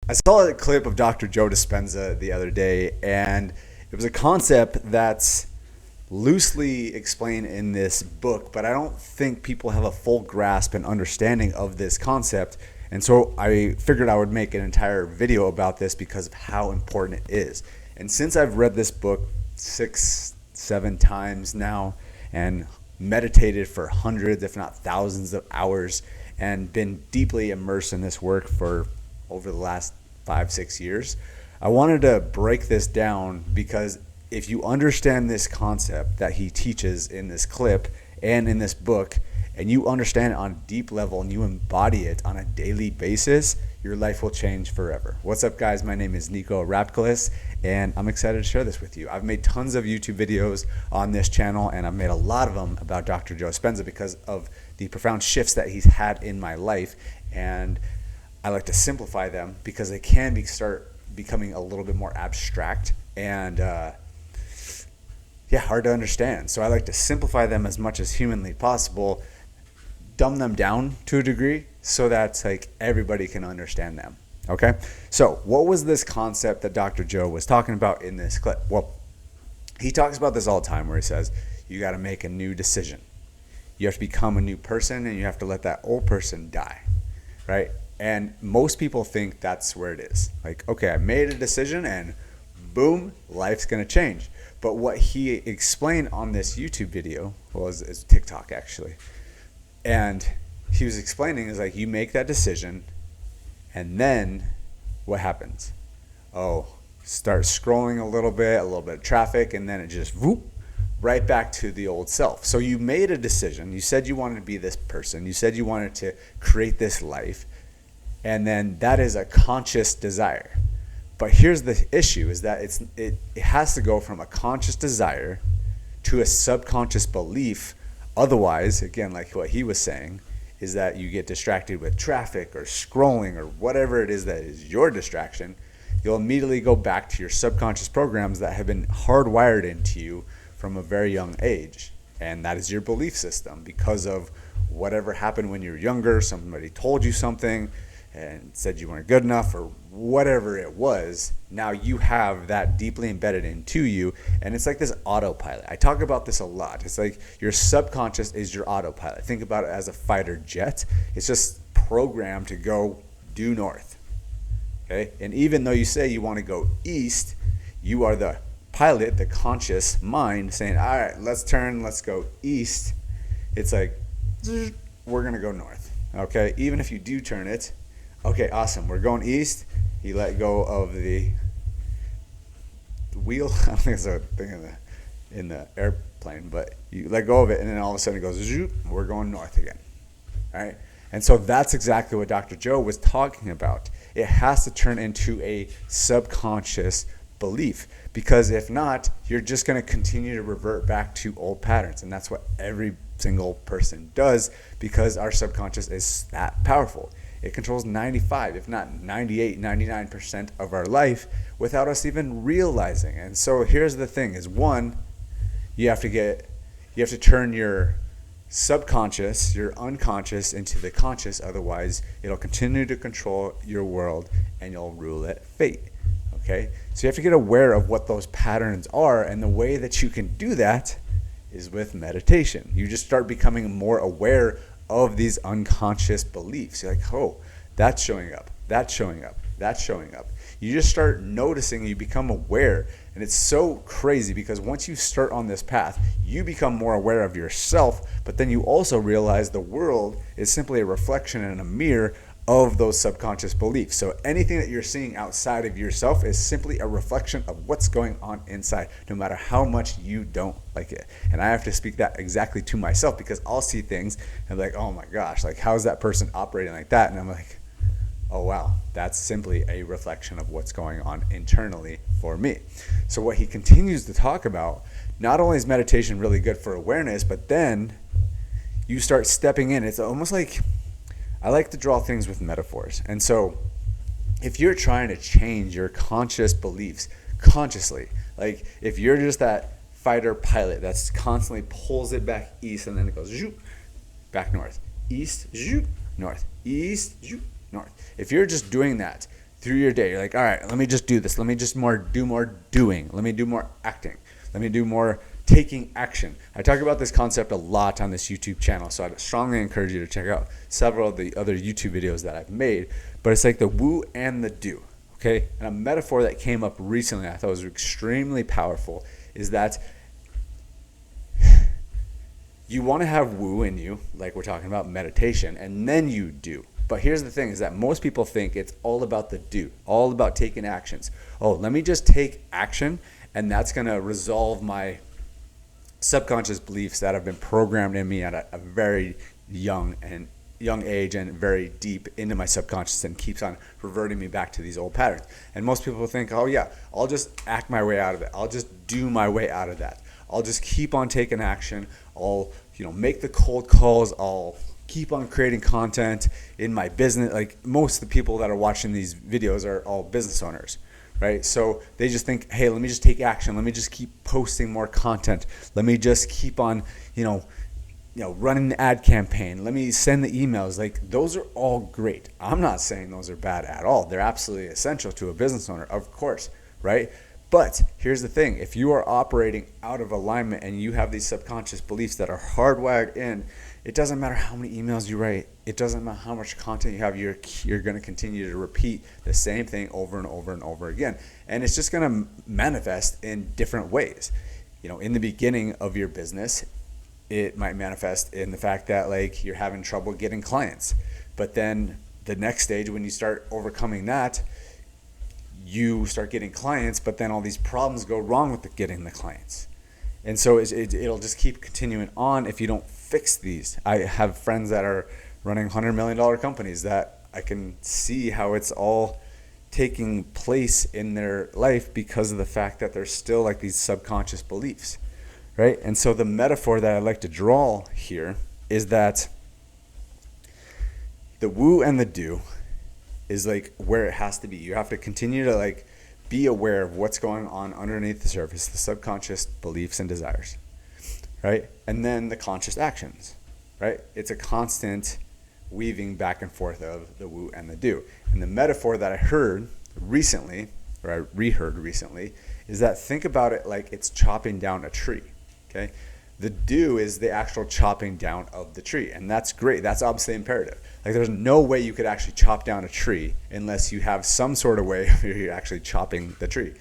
I saw a clip of Dr. Joe Dispenza the other day, and it was a concept that's loosely explained in this book, but I don't think people have a full grasp and understanding of this concept. And so I figured I would make an entire video about this because of how important it is. And since I've read this book 6, 7 times now and meditated for hundreds, if not thousands of hours, and been deeply immersed in this work for over the last 5, 6 years, I wanted to break this down because if you understand this concept that he teaches in this clip and in this book, and you understand it on a deep level and you embody it on a daily basis, your life will change forever. What's up, guys? My name is Nico Rapkalis, and I'm excited to share this with you. I've made tons of YouTube videos on this channel, and I've made a lot of them about Dr. Joe Dispenza because of the profound shifts that he's had in my life. And I like to simplify them because they can start becoming a little bit more abstract and hard to understand. So I like to simplify them as much as humanly possible, dumb them down to a degree so that everybody can understand them. Okay? So what was this concept that Dr. Joe was talking about in this clip? Well, he talks about this all the time where he says, you got to make a new decision. You have to become a new person, and you have to let that old person die, right? And most people think that's where it is. Okay, I made a decision and boom, life's going to change. But what he explained on this YouTube video is TikTok actually. And he was explaining is you make that decision and then what happens? Start scrolling a little bit of traffic, and then it just whoop, right back to the old self. So you made a decision. You said you wanted to be this person. You said you wanted to create this life. And then that is a conscious desire. But here's the issue is that it has to go from a conscious desire to a subconscious belief. Otherwise, again, like what he was saying, is that you get distracted with traffic or scrolling or whatever it is that is your distraction. You'll immediately go back to your subconscious programs that have been hardwired into you from a very young age. And that is your belief system because of whatever happened when you were younger. Somebody told you something and said you weren't good enough or whatever it was. Now you have that deeply embedded into you, and it's like this autopilot. I talk about this a lot. It's like your subconscious is your autopilot. Think about it as a fighter jet. It's just programmed to go due north. Okay? And even though you say you want to go east, you are the pilot, the conscious mind saying, all right, let's turn, let's go east. It's like, we're going to go north. Okay? Even if you do turn it, okay, awesome. We're going east. You let go of the wheel. I don't think it's a thing in the airplane, but you let go of it, and then all of a sudden it goes, zoop, we're going north again. All right? And so that's exactly what Dr. Joe was talking about. It has to turn into a subconscious belief, because if not, you're just going to continue to revert back to old patterns. And that's what every single person does, because our subconscious is that powerful. It controls 95, if not 98, 99% of our life without us even realizing. And so here's the thing is, one, you have to turn your subconscious, your unconscious into the conscious. Otherwise, it'll continue to control your world and you'll rule at fate. Okay? So you have to get aware of what those patterns are, and the way that you can do that is with meditation. You just start becoming more aware of these unconscious beliefs. You're like, oh, that's showing up, that's showing up, that's showing up. You just start noticing, you become aware. And it's so crazy because once you start on this path, you become more aware of yourself, but then you also realize the world is simply a reflection and a mirror of those subconscious beliefs. So anything that you're seeing outside of yourself is simply a reflection of what's going on inside, no matter how much you don't like it. And I have to speak that exactly to myself, because I'll see things and be like, oh my gosh, how is that person operating like that? And I'm like, oh wow, that's simply a reflection of what's going on internally for me. So what he continues to talk about, not only is meditation really good for awareness, but then you start stepping in. It's almost like, I like to draw things with metaphors. And so if you're trying to change your conscious beliefs consciously, if you're just that fighter pilot that's constantly pulls it back east and then it goes zoop, back north, east, zoop, north, east, zoop, north. If you're just doing that through your day, you're like, all right, let me just do this. Let me just do more doing. Let me do more acting. Let me do more taking action. I talk about this concept a lot on this YouTube channel, so I'd strongly encourage you to check out several of the other YouTube videos that I've made. But it's like the woo and the do, okay? And a metaphor that came up recently I thought was extremely powerful is that you want to have woo in you, like we're talking about meditation, and then you do. But here's the thing is that most people think it's all about the do, all about taking actions. Oh, let me just take action and that's going to resolve my subconscious beliefs that have been programmed in me at a very young age and very deep into my subconscious and keeps on reverting me back to these old patterns. And most people think, oh yeah, I'll just act my way out of it. I'll just do my way out of that. I'll just keep on taking action. I'll, make the cold calls. I'll keep on creating content in my business. Like most of the people that are watching these videos are all business owners, right? So they just think, hey, let me just take action. Let me just keep posting more content. Let me just keep on, running the ad campaign. Let me send the emails. Like those are all great. I'm not saying those are bad at all. They're absolutely essential to a business owner, of course, right? But here's the thing. If you are operating out of alignment and you have these subconscious beliefs that are hardwired in, it doesn't matter how many emails you write. It doesn't matter how much content you have. You're going to continue to repeat the same thing over and over and over again. And it's just going to manifest in different ways. In the beginning of your business, it might manifest in the fact that like you're having trouble getting clients. But then the next stage, when you start overcoming that, you start getting clients, but then all these problems go wrong with getting the clients. And so it'll just keep continuing on if you don't fix these. I have friends that are running $100 million companies that I can see how it's all taking place in their life because of the fact that there's still like these subconscious beliefs, right? And so the metaphor that I like to draw here is that the woo and the do is like where it has to be. You have to continue to like be aware of what's going on underneath the surface, the subconscious beliefs and desires, right? And then the conscious actions, right? It's a constant weaving back and forth of the woo and the do. And the metaphor that I heard recently, or I reheard recently, is that think about it like it's chopping down a tree, okay? The do is the actual chopping down of the tree, and that's great. That's obviously imperative. Like there's no way you could actually chop down a tree unless you have some sort of way of you're actually chopping the tree,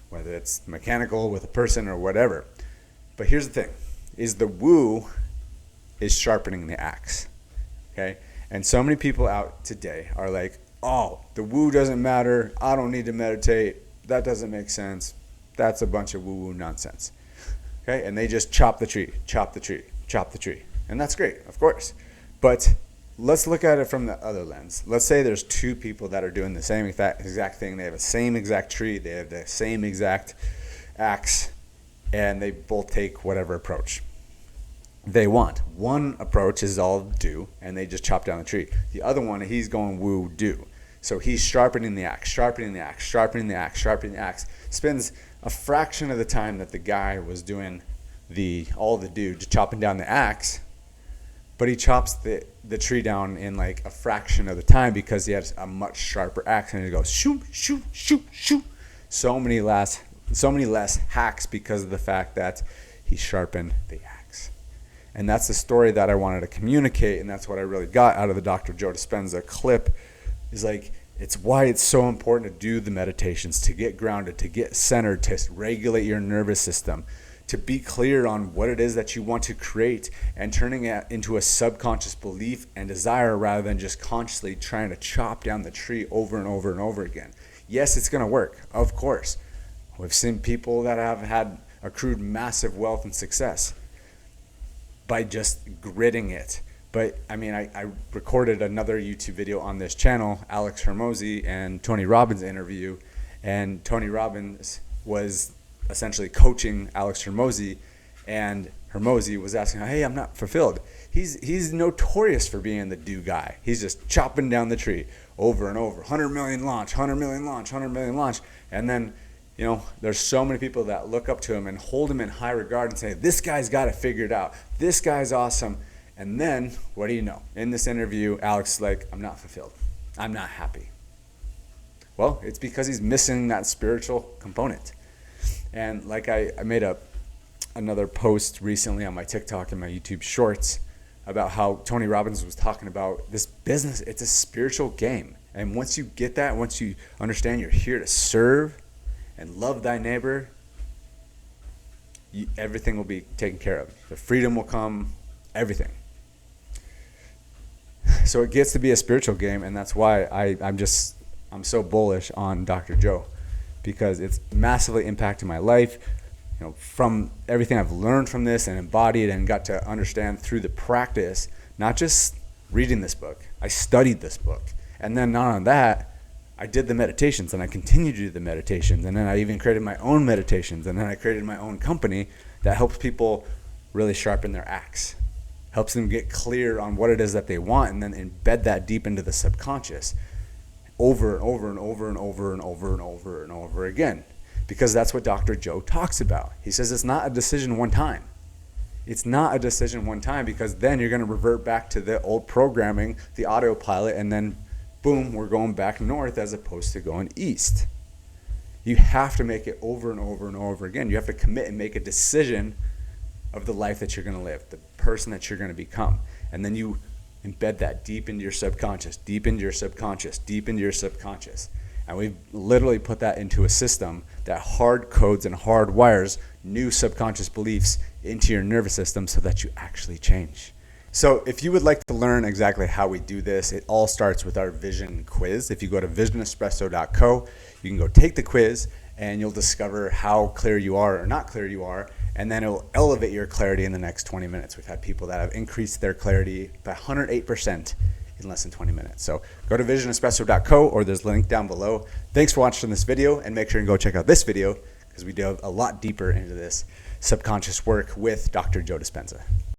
whether it's mechanical with a person or whatever. But here's the thing, is the woo is sharpening the axe, okay? And so many people out today are like, oh, the woo doesn't matter. I don't need to meditate. That doesn't make sense. That's a bunch of woo-woo nonsense. Okay, and they just chop the tree, chop the tree, chop the tree. And that's great, of course. But let's look at it from the other lens. Let's say there's two people that are doing the same exact thing. They have the same exact tree. They have the same exact axe. And they both take whatever approach they want. One approach is all do, and they just chop down the tree. The other one, he's going woo-do. So he's sharpening the axe, sharpening the axe, sharpening the axe, sharpening the axe. Spends a fraction of the time that the guy was doing all the do, just chopping down the axe, but he chops the tree down in like a fraction of the time because he has a much sharper axe, and he goes shoot, shoot, shoot, shoot. So many less hacks because of the fact that he sharpened the axe. And that's the story that I wanted to communicate, and that's what I really got out of the Dr. Joe Dispenza clip, is like, it's why it's so important to do the meditations, to get grounded, to get centered, to regulate your nervous system, to be clear on what it is that you want to create and turning it into a subconscious belief and desire rather than just consciously trying to chop down the tree over and over and over again. Yes, it's going to work, of course. We've seen people that have had accrued massive wealth and success by just gritting it. But I mean, I recorded another YouTube video on this channel, Alex Hormozi and Tony Robbins interview, and Tony Robbins was essentially coaching Alex Hormozi, and Hormozi was asking, hey, I'm not fulfilled. He's notorious for being the do guy. He's just chopping down the tree over and over, 100 million launch, 100 million launch, 100 million launch, and then there's so many people that look up to him and hold him in high regard and say, this guy's got it figured out. This guy's awesome. And then, what do you know? In this interview, Alex is like, I'm not fulfilled. I'm not happy. Well, it's because he's missing that spiritual component. And like I made another post recently on my TikTok and my YouTube shorts about how Tony Robbins was talking about this business. It's a spiritual game. And once you get that, once you understand you're here to serve and love thy neighbor, everything will be taken care of. The freedom will come, everything. So it gets to be a spiritual game, and that's why I'm so bullish on Dr. Joe, because it's massively impacted my life. From everything I've learned from this and embodied and got to understand through the practice, not just reading this book. I studied this book. And then not on that, I did the meditations, and I continue to do the meditations. And then I even created my own meditations. And then I created my own company that helps people really sharpen their axe, helps them get clear on what it is that they want, and then embed that deep into the subconscious over and over and over and over and over and over and over again. Because that's what Dr. Joe talks about. He says it's not a decision one time. It's not a decision one time, because then you're going to revert back to the old programming, the autopilot, and then boom, we're going back north as opposed to going east. You have to make it over and over and over again. You have to commit and make a decision of the life that you're going to live, the person that you're going to become. And then you embed that deep into your subconscious, deep into your subconscious, deep into your subconscious. And we've literally put that into a system that hard codes and hard wires new subconscious beliefs into your nervous system so that you actually change. So if you would like to learn exactly how we do this, it all starts with our vision quiz. If you go to visionespresso.co, you can go take the quiz, and you'll discover how clear you are or not clear you are, and then it will elevate your clarity in the next 20 minutes. We've had people that have increased their clarity by 108% in less than 20 minutes. So go to visionespresso.co, or there's a link down below. Thanks for watching this video, and make sure and go check out this video, because we dove a lot deeper into this subconscious work with Dr. Joe Dispenza.